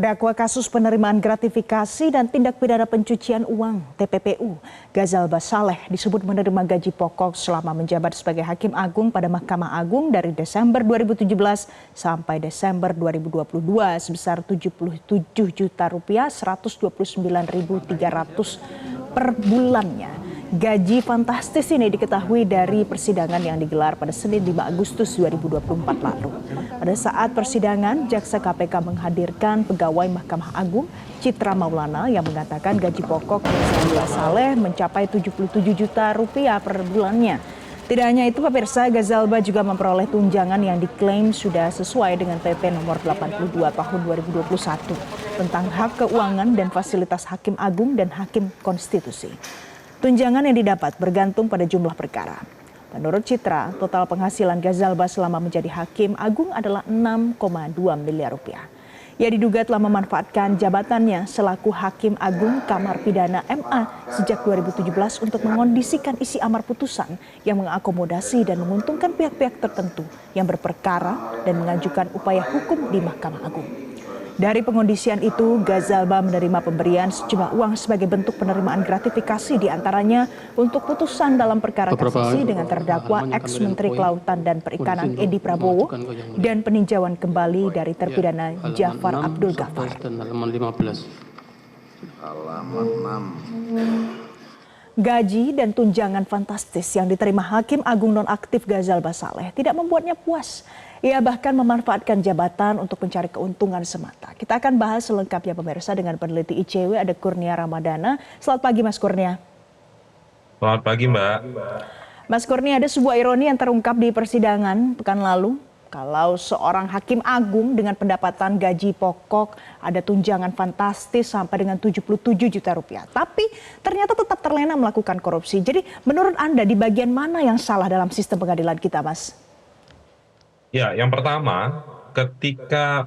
Terdakwa kasus penerimaan gratifikasi dan tindak pidana pencucian uang (TPPU), Ghazal Basaleh disebut menerima gaji pokok selama menjabat sebagai Hakim Agung pada Mahkamah Agung dari Desember 2017 sampai Desember 2022 sebesar Rp77.129.300 per bulannya. Gaji fantastis ini diketahui dari persidangan yang digelar pada Senin 5 Agustus 2024 lalu. Pada saat persidangan, Jaksa KPK menghadirkan pegawai Mahkamah Agung Citra Maulana yang mengatakan gaji pokok Ghazal Basaleh mencapai Rp77 juta per bulannya. Tidak hanya itu, pemirsa, Ghazalba juga memperoleh tunjangan yang diklaim sudah sesuai dengan PP nomor 82 tahun 2021 tentang hak keuangan dan fasilitas Hakim Agung dan Hakim Konstitusi. Tunjangan yang didapat bergantung pada jumlah perkara. Menurut Citra, total penghasilan Ghazalba selama menjadi Hakim Agung adalah Rp6,2 miliar. Ia diduga telah memanfaatkan jabatannya selaku Hakim Agung Kamar Pidana MA sejak 2017 untuk mengondisikan isi amar putusan yang mengakomodasi dan menguntungkan pihak-pihak tertentu yang berperkara dan mengajukan upaya hukum di Mahkamah Agung. Dari pengondisian itu, Ghazalba menerima pemberian sejumlah uang sebagai bentuk penerimaan gratifikasi diantaranya untuk putusan dalam perkara kasasi dengan terdakwa ex-Menteri Kelautan dan Perikanan Edi Prabowo dan peninjauan kembali dari terpidana Jafar Abdul Ghaffar. Gaji dan tunjangan fantastis yang diterima Hakim Agung nonaktif Ghazal Basaleh tidak membuatnya puas. Ia bahkan memanfaatkan jabatan untuk mencari keuntungan semata. Kita akan bahas selengkapnya pemirsa dengan peneliti ICW ada Kurnia Ramadana. Selamat pagi Mas Kurnia. Selamat pagi Mbak. Mas Kurnia, ada sebuah ironi yang terungkap di persidangan pekan lalu. Kalau seorang Hakim Agung dengan pendapatan gaji pokok ada tunjangan fantastis sampai dengan Rp77 juta. Tapi ternyata tetap terlena melakukan korupsi. Jadi menurut Anda di bagian mana yang salah dalam sistem pengadilan kita, Mas? Ya, yang pertama, ketika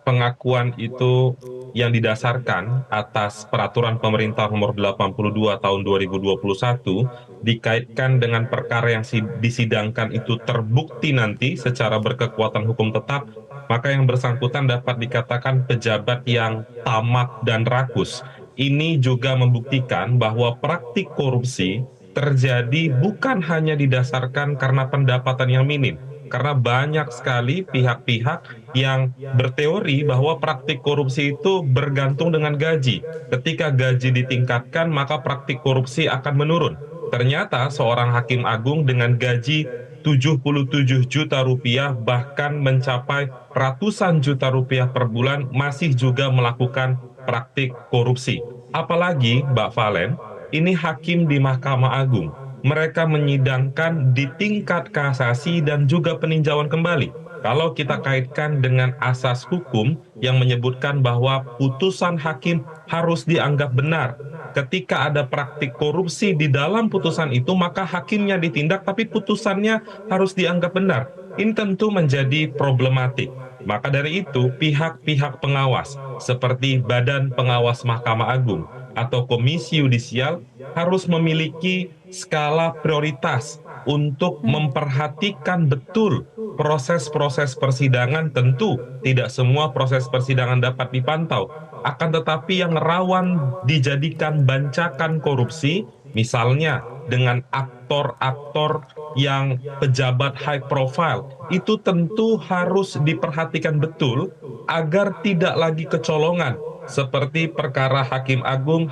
pengakuan itu yang didasarkan atas peraturan pemerintah nomor 82 tahun 2021 dikaitkan dengan perkara yang disidangkan itu terbukti nanti secara berkekuatan hukum tetap, maka yang bersangkutan dapat dikatakan pejabat yang tamak dan rakus. Ini juga membuktikan bahwa praktik korupsi terjadi bukan hanya didasarkan karena pendapatan yang minim. Karena banyak sekali pihak-pihak yang berteori bahwa praktik korupsi itu bergantung dengan gaji. Ketika gaji ditingkatkan, maka praktik korupsi akan menurun. Ternyata seorang Hakim Agung dengan gaji Rp77 juta bahkan mencapai ratusan juta rupiah per bulan masih juga melakukan praktik korupsi. Apalagi Mbak Valen, ini hakim di Mahkamah Agung. Mereka menyidangkan di tingkat kasasi dan juga peninjauan kembali. Kalau kita kaitkan dengan asas hukum yang menyebutkan bahwa putusan hakim harus dianggap benar. Ketika ada praktik korupsi di dalam putusan itu, maka hakimnya ditindak tapi putusannya harus dianggap benar. Ini tentu menjadi problematik. Maka dari itu, pihak-pihak pengawas seperti Badan Pengawas Mahkamah Agung atau Komisi Yudisial harus memiliki skala prioritas untuk memperhatikan betul proses-proses persidangan. Tentu tidak semua proses persidangan dapat dipantau, akan tetapi yang rawan dijadikan bancakan korupsi, misalnya dengan aktor-aktor yang pejabat high profile, itu tentu harus diperhatikan betul agar tidak lagi kecolongan seperti perkara Hakim Agung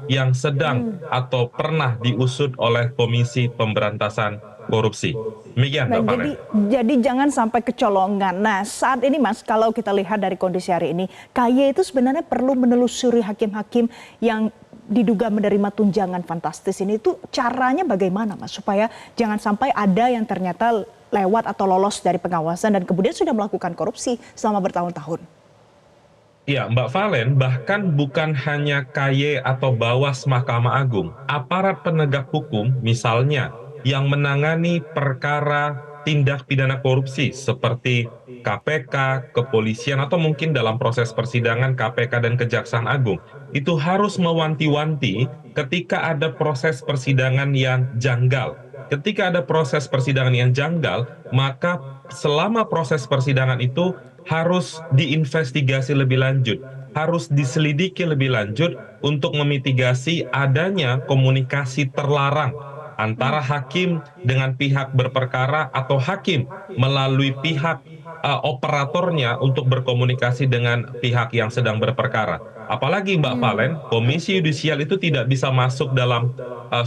yang sedang atau pernah diusut oleh Komisi Pemberantasan Korupsi. Demikian, Mbak Valen. Jadi jangan sampai kecolongan. Nah, saat ini Mas, kalau kita lihat dari kondisi hari ini, KY itu sebenarnya perlu menelusuri hakim-hakim yang diduga menerima tunjangan fantastis ini. Itu caranya bagaimana, Mas, supaya jangan sampai ada yang ternyata lewat atau lolos dari pengawasan dan kemudian sudah melakukan korupsi selama bertahun-tahun. Ya, Mbak Valen, bahkan bukan hanya KY atau Bawas Mahkamah Agung, aparat penegak hukum misalnya yang menangani perkara tindak pidana korupsi seperti KPK, kepolisian, atau mungkin dalam proses persidangan KPK dan Kejaksaan Agung, itu harus mewanti-wanti ketika ada proses persidangan yang janggal. Ketika ada proses persidangan yang janggal, maka selama proses persidangan itu harus diinvestigasi lebih lanjut, harus diselidiki lebih lanjut untuk memitigasi adanya komunikasi terlarang antara hakim dengan pihak berperkara atau hakim melalui pihak operatornya untuk berkomunikasi dengan pihak yang sedang berperkara. Apalagi Mbak Valen, Komisi Yudisial itu tidak bisa masuk dalam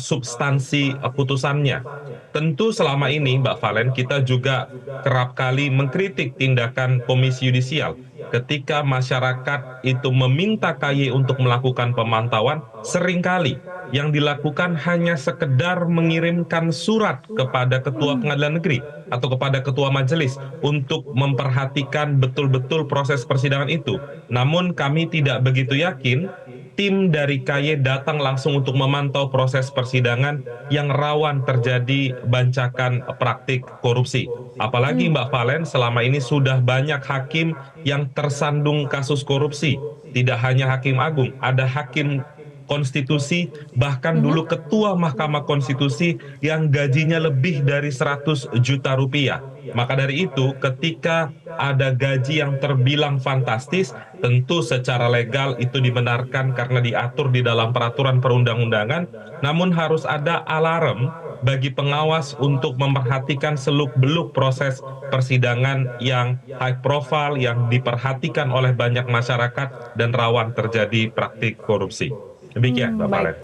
substansi putusannya. Tentu selama ini Mbak Valen kita juga kerap kali mengkritik tindakan Komisi Yudisial. Ketika masyarakat itu meminta KY untuk melakukan pemantauan, seringkali yang dilakukan hanya sekedar mengirimkan surat kepada Ketua Pengadilan Negeri atau kepada Ketua Majelis untuk memperhatikan betul-betul proses persidangan itu. Namun kami tidak begitu yakin tim dari KY datang langsung untuk memantau proses persidangan yang rawan terjadi bancakan praktik korupsi. Apalagi Mbak Valen, selama ini sudah banyak hakim yang tersandung kasus korupsi. Tidak hanya Hakim Agung, ada hakim konstitusi, bahkan dulu ketua Mahkamah Konstitusi yang gajinya lebih dari 100 juta rupiah. Maka dari itu, ketika ada gaji yang terbilang fantastis, tentu secara legal itu dibenarkan karena diatur di dalam peraturan perundang-undangan, namun harus ada alarm bagi pengawas untuk memperhatikan seluk-beluk proses persidangan yang high profile, yang diperhatikan oleh banyak masyarakat dan rawan terjadi praktik korupsi. Demikian, Mbak Valen.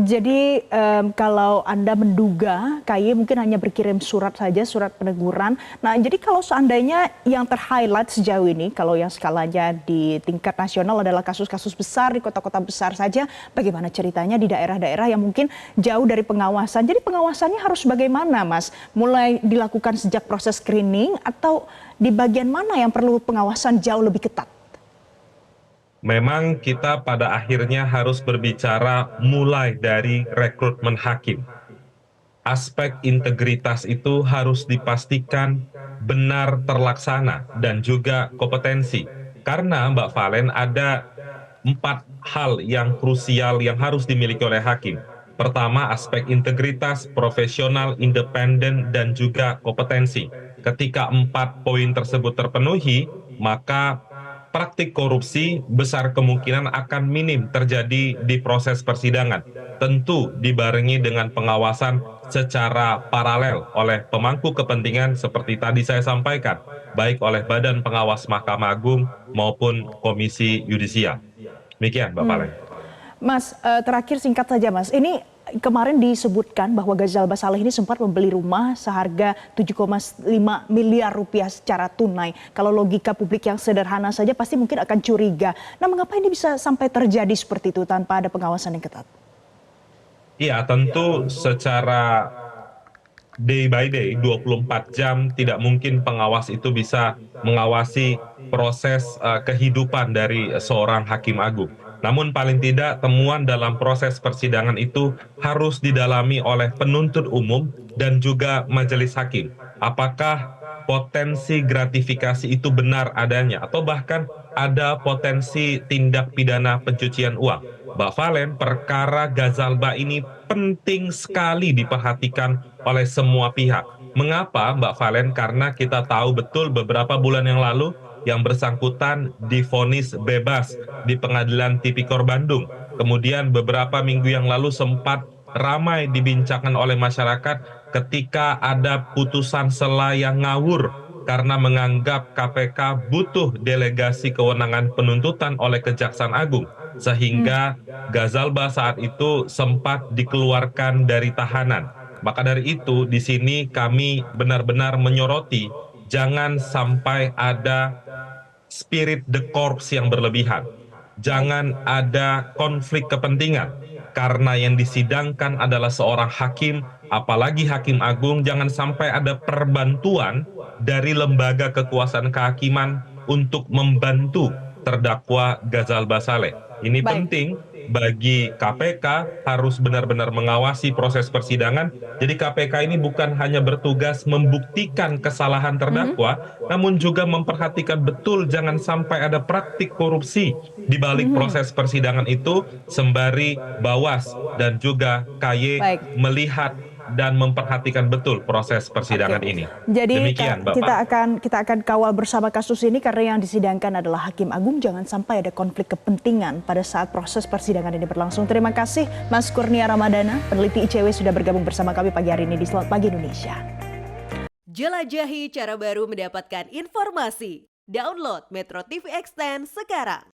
Jadi kalau Anda menduga KY mungkin hanya berkirim surat saja, surat peneguran. Nah, jadi kalau seandainya yang ter-highlight sejauh ini, kalau yang skalanya di tingkat nasional adalah kasus-kasus besar di kota-kota besar saja, bagaimana ceritanya di daerah-daerah yang mungkin jauh dari pengawasan? Jadi pengawasannya harus bagaimana, Mas? Mulai dilakukan sejak proses screening atau di bagian mana yang perlu pengawasan jauh lebih ketat? Memang kita pada akhirnya harus berbicara mulai dari rekrutmen hakim. Aspek integritas itu harus dipastikan benar terlaksana dan juga kompetensi. Karena Mbak Valen ada 4 hal yang krusial yang harus dimiliki oleh hakim. Pertama, aspek integritas, profesional, independen, dan juga kompetensi. Ketika 4 poin tersebut terpenuhi, maka praktik korupsi besar kemungkinan akan minim terjadi di proses persidangan. Tentu dibarengi dengan pengawasan secara paralel oleh pemangku kepentingan seperti tadi saya sampaikan, baik oleh Badan Pengawas Mahkamah Agung maupun Komisi Yudisial. Demikian, Mbak Valen. Mas, terakhir singkat saja, Mas. Ini kemarin disebutkan bahwa Ghazal Basaleh ini sempat membeli rumah seharga 7,5 miliar rupiah secara tunai. Kalau logika publik yang sederhana saja pasti mungkin akan curiga. Nah, mengapa ini bisa sampai terjadi seperti itu tanpa ada pengawasan yang ketat? Iya, tentu secara day by day, 24 jam, tidak mungkin pengawas itu bisa mengawasi proses kehidupan dari seorang hakim agung. Namun paling tidak temuan dalam proses persidangan itu harus didalami oleh penuntut umum dan juga majelis hakim. Apakah potensi gratifikasi itu benar adanya atau bahkan ada potensi tindak pidana pencucian uang. Mbak Valen, perkara Ghazalba ini penting sekali diperhatikan oleh semua pihak. Mengapa Mbak Valen? Karena kita tahu betul beberapa bulan yang lalu yang bersangkutan divonis bebas di Pengadilan Tipikor Bandung. Kemudian beberapa minggu yang lalu sempat ramai dibincangkan oleh masyarakat ketika ada putusan sela yang ngawur karena menganggap KPK butuh delegasi kewenangan penuntutan oleh Kejaksaan Agung. Sehingga Ghazalba saat itu sempat dikeluarkan dari tahanan. Maka dari itu di sini kami benar-benar menyoroti jangan sampai ada spirit the corps yang berlebihan. Jangan ada konflik kepentingan. Karena yang disidangkan adalah seorang hakim, apalagi hakim agung, jangan sampai ada perbantuan dari lembaga kekuasaan kehakiman untuk membantu terdakwa Ghazal Basaleh. Ini penting bagi KPK, harus benar-benar mengawasi proses persidangan. Jadi KPK ini bukan hanya bertugas membuktikan kesalahan terdakwa, namun juga memperhatikan betul jangan sampai ada praktik korupsi di balik proses persidangan itu, sembari Bawas dan juga KY melihat dan memperhatikan betul proses persidangan Oke. ini. Jadi Demikian, Mbak kita Pan. akan kawal bersama kasus ini karena yang disidangkan adalah Hakim Agung. Jangan sampai ada konflik kepentingan pada saat proses persidangan ini berlangsung. Terima kasih Mas Kurnia Ramadana, peneliti ICW sudah bergabung bersama kami pagi hari ini di Selamat Pagi Indonesia. Jelajahi cara baru mendapatkan informasi. Download Metro TV Extend sekarang.